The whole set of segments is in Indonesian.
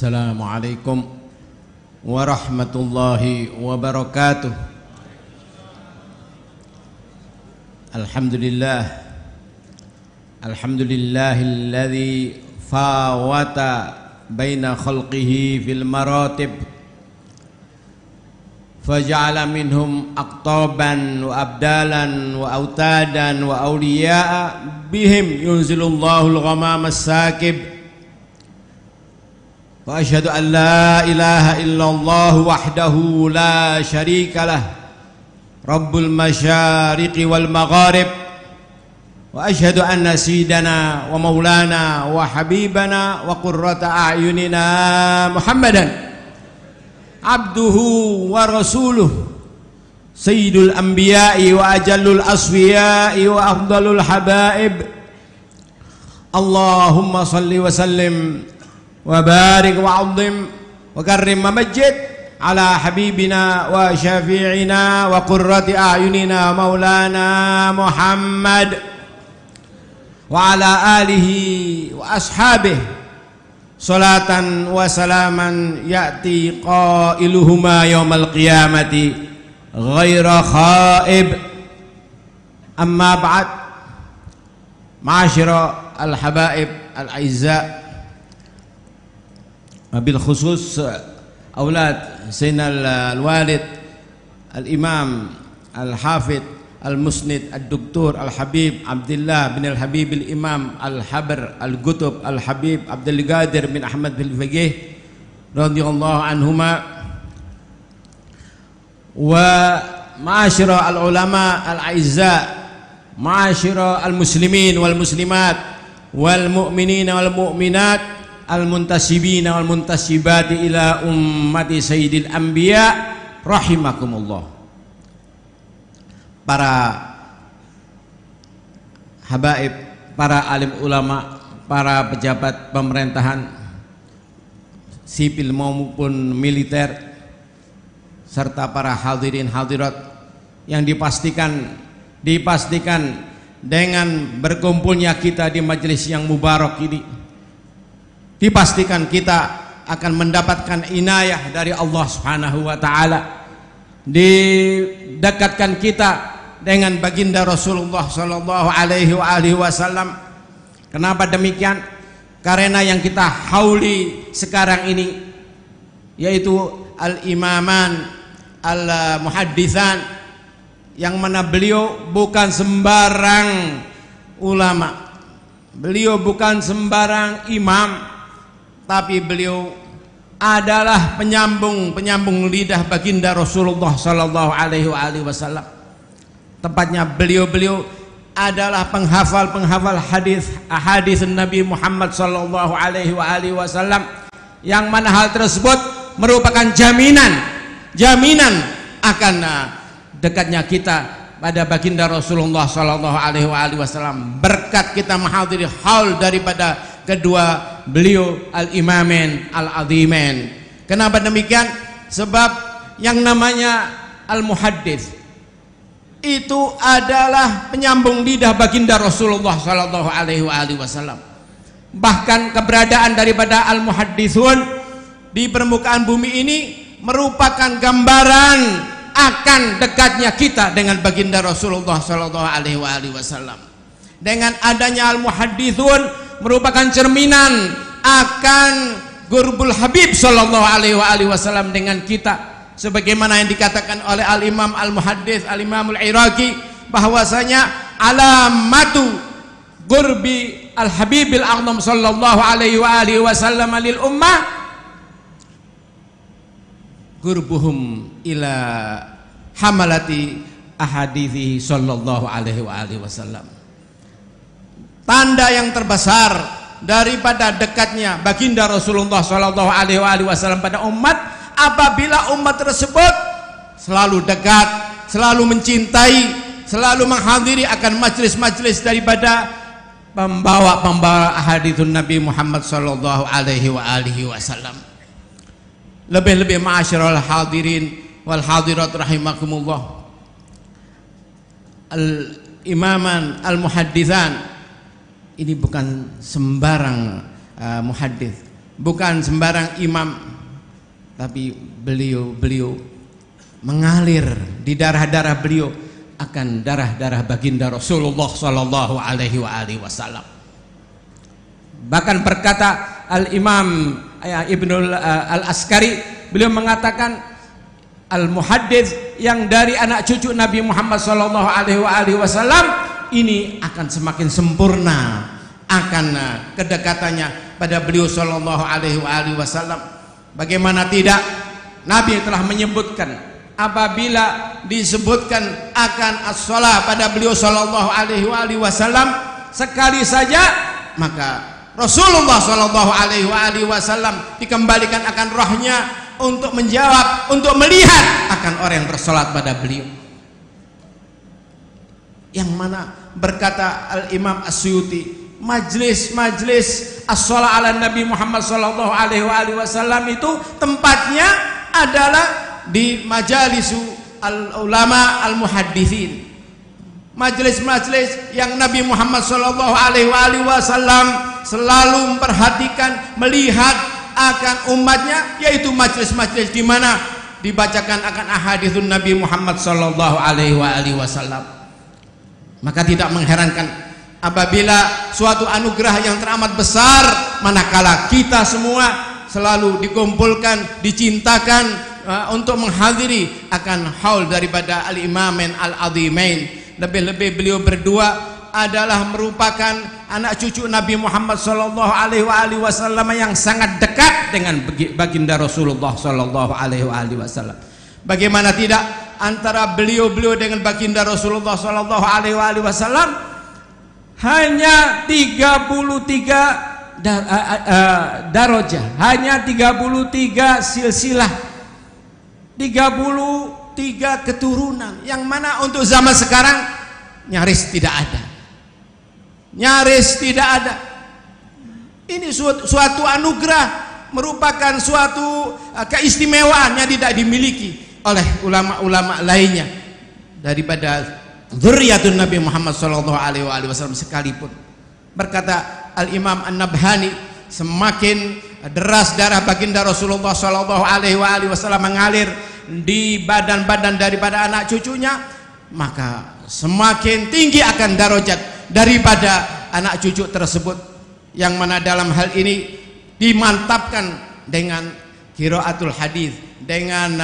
Assalamualaikum warahmatullahi wabarakatuh. Alhamdulillahilladzi fawata baina khalqihi fil maratib faja'ala minhum aqtaban wa abdalan wa autadan wa awliya'a bihim yunzilullahu al-ghamama as-sakib. Wa asyhadu an la ilaha illallah wahdahu la syarika lah Rabbul masyariqi wal magharib. Wa asyhadu anna sayyidana wa maulana wa habibana wa qurrata a'yunina Muhammadan abduhu wa rasuluh sayyidul anbiya'i wa ajallul asfiya'i wa afdalul habaib. Allahumma salli wa sallim wa barik wa azim wa karrim wa majid ala habibina wa syafi'ina wa qurrati a'yunina maulana Muhammad wa ala alihi wa ashabihi salatan wa salaman ya'ti qailuhuma yawmal qiyamati ghaira khaib. Amma ba'd, ma'asyira al-habaib al-aizza, bil khusus aulad Sayyidina al-Walid al-Imam al-Hafidh al-Musnid al-Doktor al-Habib Abdullah bin al-Habib al-Imam al-Habr al-Qutub al-Habib Abdul Qadir bin Ahmad bin Faqih radhiyallahu anhuma, wa ma'asyira al-ulama al-aizza, ma'asyira al-muslimin wal muslimat wal mu'minin wal mu'minat al-muntasibina wal muntasibati ila ummati sayyidil anbiya rahimakumullah. Para habaib, para alim ulama, para pejabat pemerintahan sipil maupun militer, serta para hadirin hadirat yang dipastikan dengan berkumpulnya kita di majelis yang mubarak ini, dipastikan kita akan mendapatkan inayah dari Allah Subhanahu wa taala, didekatkan kita dengan baginda Rasulullah sallallahu alaihi wasallam. Kenapa demikian? Karena yang kita hauli sekarang ini yaitu al-imaman al-muhadditsan, yang mana beliau bukan sembarang ulama, beliau bukan sembarang imam, tapi beliau adalah penyambung lidah baginda Rasulullah sallallahu alaihi wasallam. Tepatnya beliau adalah penghafal hadis Nabi Muhammad sallallahu alaihi wasallam, yang mana hal tersebut merupakan jaminan akan dekatnya kita pada baginda Rasulullah sallallahu alaihi wasallam, berkat kita menghadiri haul daripada kedua beliau al-imamin al-azimin. Kenapa demikian? Sebab yang namanya al-muhaddits itu adalah penyambung lidah baginda Rasulullah sallallahu alaihi wasallam. Bahkan keberadaan daripada al-muhadditsun di permukaan bumi ini merupakan gambaran akan dekatnya kita dengan baginda Rasulullah sallallahu alaihi wasallam. Dengan adanya al-muhadditsun merupakan cerminan akan gurbul Habib sallallahu alaihi wasallam dengan kita, sebagaimana yang dikatakan oleh al-Imam al-Muhaddits al-Imam al-Iraqi bahwasanya alamatu gurbi al-Habibil A'zam sallallahu alaihi wasallam lil ummah gurbuhum ila hamalati ahadithi sallallahu alaihi wasallam. Tanda yang terbesar daripada dekatnya baginda Rasulullah sallallahu alaihi wasallam pada umat, apabila umat tersebut selalu dekat, selalu mencintai, selalu menghadiri akan majlis-majlis daripada pembawa ahaditsun Nabi Muhammad sallallahu alaihi wasallam. Lebih-lebih ma'asyiral hadirin wal hadirat rahimakumullah, al-imaman al-muhadditsan ini bukan sembarang muhaddits, bukan sembarang imam, tapi beliau mengalir di darah-darah beliau akan darah-darah baginda Rasulullah sallallahu alaihi wasallam. Bahkan berkata Al-Imam Ibnu Al-Askari, beliau mengatakan al-muhaddits yang dari anak cucu Nabi Muhammad sallallahu alaihi wasallam ini akan semakin sempurna akan kedekatannya pada beliau sallallahu alaihi wasallam. Bagaimana tidak, Nabi telah menyebutkan apabila disebutkan akan as-shalah pada beliau sallallahu alaihi wasallam sekali saja, maka Rasulullah sallallahu alaihi wasallam dikembalikan akan rohnya untuk menjawab, untuk melihat akan orang yang bersolat pada beliau. Yang mana berkata Al-Imam As-Suyuti, majlis as-shalah ala Nabi Muhammad sallallahu alaihi wasallam itu tempatnya adalah di majalisu al-ulama al-muhaddithin, majlis-majlis yang Nabi Muhammad sallallahu alaihi wasallam selalu memperhatikan, melihat akan umatnya, yaitu majlis-majlis di mana dibacakan akan ahaditsun Nabi Muhammad sallallahu alaihi wasallam. Maka tidak mengherankan apabila suatu anugerah yang teramat besar, manakala kita semua selalu dikumpulkan, dicintakan untuk menghadiri akan haul daripada al-imamain al-azimain. Lebih-lebih beliau berdua adalah merupakan anak cucu Nabi Muhammad sallallahu alaihi wasallam yang sangat dekat dengan baginda Rasulullah sallallahu alaihi wasallam. Bagaimana tidak antara beliau dengan baginda Rasulullah sallallahu alaihi wasallam hanya 33 darajah, hanya 33 silsilah, 33 keturunan, yang mana untuk zaman sekarang nyaris tidak ada. Ini suatu anugerah, merupakan suatu keistimewaan yang tidak dimiliki oleh ulama-ulama lainnya daripada dzurriyyatun Nabi Muhammad sallallahu alaihi wasallam sekalipun. Berkata Al-Imam An-Nabhani, semakin deras darah baginda Rasulullah sallallahu alaihi wasallam mengalir di badan-badan daripada anak cucunya, maka semakin tinggi akan darajat daripada anak cucu tersebut, yang mana dalam hal ini dimantapkan dengan qiraatul hadis, dengan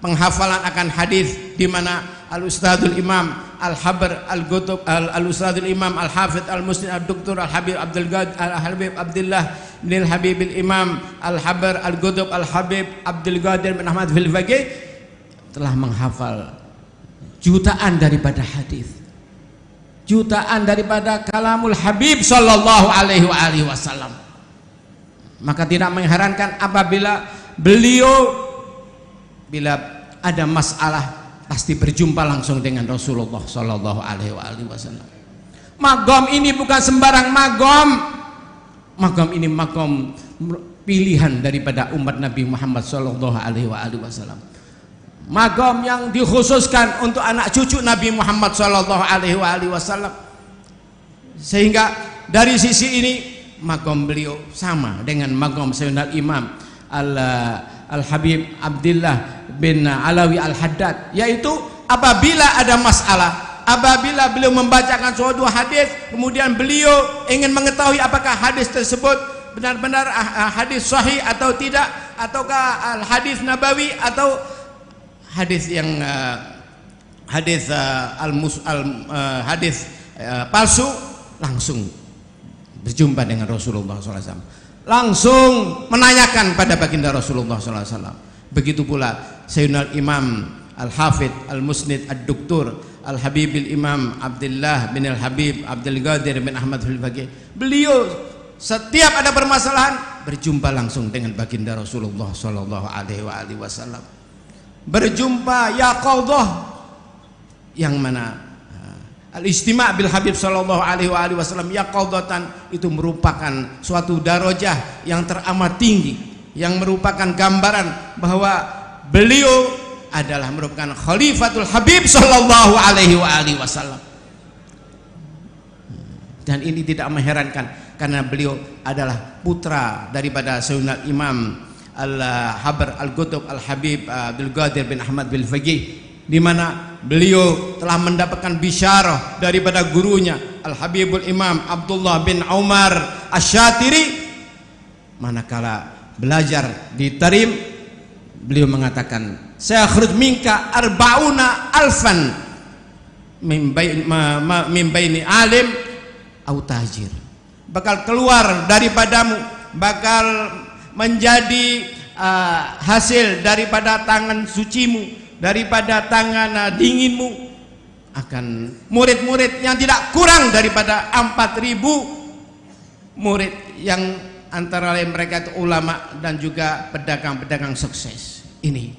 penghafalan akan hadis, di mana al-ustadzul imam al-habr al-gutub al-ustadzul imam al-hafidz al-musnid ad-doktor al-habib al-habib Abdullah bin al-habib al-imam al-habr al-gutub al-habib Abdul Qadir bin Ahmad Fil-Faqih telah menghafal jutaan daripada hadis, jutaan daripada kalamul Habib sallallahu alaihi wasallam. Maka tidak mengherankan apabila beliau bila ada masalah pasti berjumpa langsung dengan Rasulullah sallallahu alaihi wasallam. Magom ini bukan sembarang magom. Magom ini magom pilihan daripada umat Nabi Muhammad sallallahu alaihi wasallam. Magom yang dikhususkan untuk anak cucu Nabi Muhammad sallallahu alaihi wasallam. Sehingga dari sisi ini magom beliau sama dengan magom Sayyidina Imam Al-Habib Abdullah bin Alawi Al-Haddad, yaitu apabila ada masalah, apabila beliau membacakan suatu hadis, kemudian beliau ingin mengetahui apakah hadis tersebut benar-benar hadis sahih atau tidak, ataukah hadis nabawi atau hadis yang hadis palsu, langsung berjumpa dengan Rasulullah SAW, langsung menanyakan pada baginda Rasulullah SAW. Begitu pula Sayyidina Imam Al-Hafidz Al-Musnid Ad-Doktor Al-Habibil Imam Abdullah bin Al-Habib Abdul Qadir bin Ahmad Fil-Faqih. Beliau setiap ada permasalahan berjumpa langsung dengan baginda Rasulullah sallallahu alaihi wasallam. Berjumpa yaqadhah, yang mana al-istima' bil Habib sallallahu alaihi wasallam yaqadhatan itu merupakan suatu darajah yang teramat tinggi, yang merupakan gambaran bahwa beliau adalah merupakan khalifatul Habib sallallahu alaihi wasallam. Dan ini tidak mengherankan karena beliau adalah putra daripada Sayyidina Imam Al-Habar Al-Qutb Al-Habib Abdul Qadir bin Ahmad bin Faqih, di mana beliau telah mendapatkan bisyarah daripada gurunya Al-Habibul Imam Abdullah bin Umar Asy-Syatiri. Manakala belajar di Tarim, beliau mengatakan, saya khruj minka arba'una alfan min baini alim au tajir. Bakal keluar daripadamu, bakal menjadi hasil daripada tangan sucimu, daripada tangan dinginmu, akan murid-murid yang tidak kurang daripada 4.000 murid, yang antara lain mereka itu ulama dan juga pedagang-pedagang sukses. Ini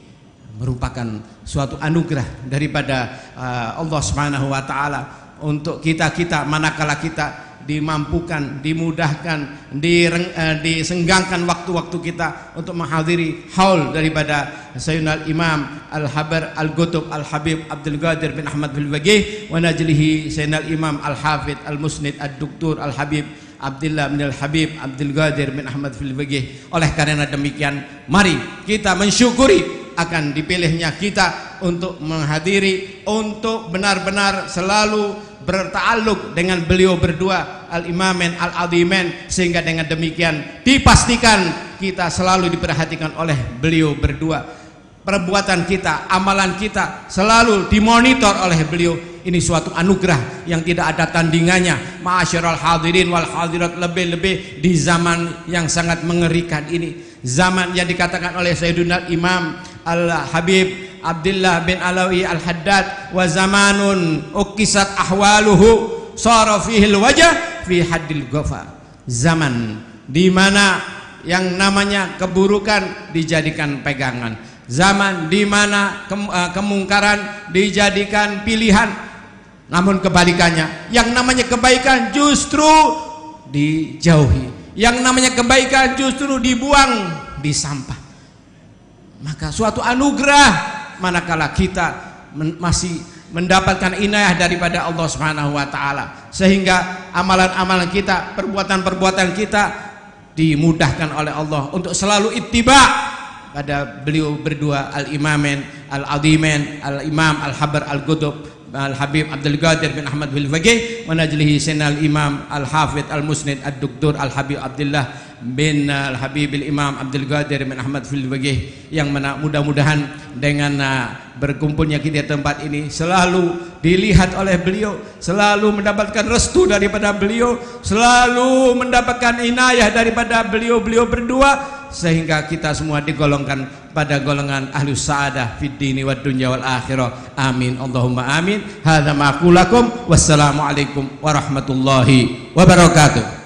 merupakan suatu anugerah daripada Allah Subhanahu wa taala untuk kita manakala kita dimampukan, dimudahkan, disenggangkan waktu-waktu kita untuk menghadiri haul daripada Sayyidina Imam Al-Habar Al-Qutb Al-Habib Abdul Qadir bin Ahmad bin Faqih wa najlihi Sayyidina Imam Al-Hafidh Al-Musnid Ad-Doktor Al-Habib Abdullah bin Al-Habib Abdul Qadir bin Ahmad bin Faqih. Oleh karena demikian, mari kita mensyukuri akan dipilihnya kita untuk menghadiri, untuk benar-benar selalu berta'alluq dengan beliau berdua Al-Imamin Al-Azimin, sehingga dengan demikian dipastikan kita selalu diperhatikan oleh beliau berdua. Perbuatan kita, amalan kita selalu dimonitor oleh beliau. Ini suatu anugerah yang tidak ada tandingannya, ma'asyiral hadirin wal hadirat, lebih-lebih di zaman yang sangat mengerikan ini, zaman yang dikatakan oleh Sayyidina Imam Al-Habib Abdullah bin Alawi Al-Haddad, wa zamanun ukisat ahwaluhu sara fihil wajah fi haddil ghafar. Zaman di mana yang namanya keburukan dijadikan pegangan, zaman di mana kemungkaran dijadikan pilihan. Namun kebalikannya, yang namanya kebaikan justru dijauhi, yang namanya kebaikan justru dibuang di sampah. Maka suatu anugerah manakala kita masih mendapatkan inayah daripada Allah Subhanahu wa taala, sehingga amalan-amalan kita, perbuatan-perbuatan kita dimudahkan oleh Allah untuk selalu ittiba pada beliau berdua Al-Imamin Al-Azimin Al-Imam Al-Habar Al-Qutb Al-Habib Abdul Qadir bin Ahmad bin Faqih wa najlihi Sayyidina Al-Imam Al-Hafidh Al-Musnid Ad-Doktor Al-Habib Abdullah bin Al-Habib Al-Imam Abdul Qadir bin Ahmad bin Faqih, yang mudah-mudahan dengan berkumpulnya kita di tempat ini selalu dilihat oleh beliau, selalu mendapatkan restu daripada beliau, selalu mendapatkan inayah daripada beliau-beliau berdua, sehingga kita semua digolongkan pada golongan ahlus sa'adah fid dini wad dunya wal akhirah. Amin Allahumma amin. Hadza ma aqulakum, wassalamu alaikum warahmatullahi wabarakatuh.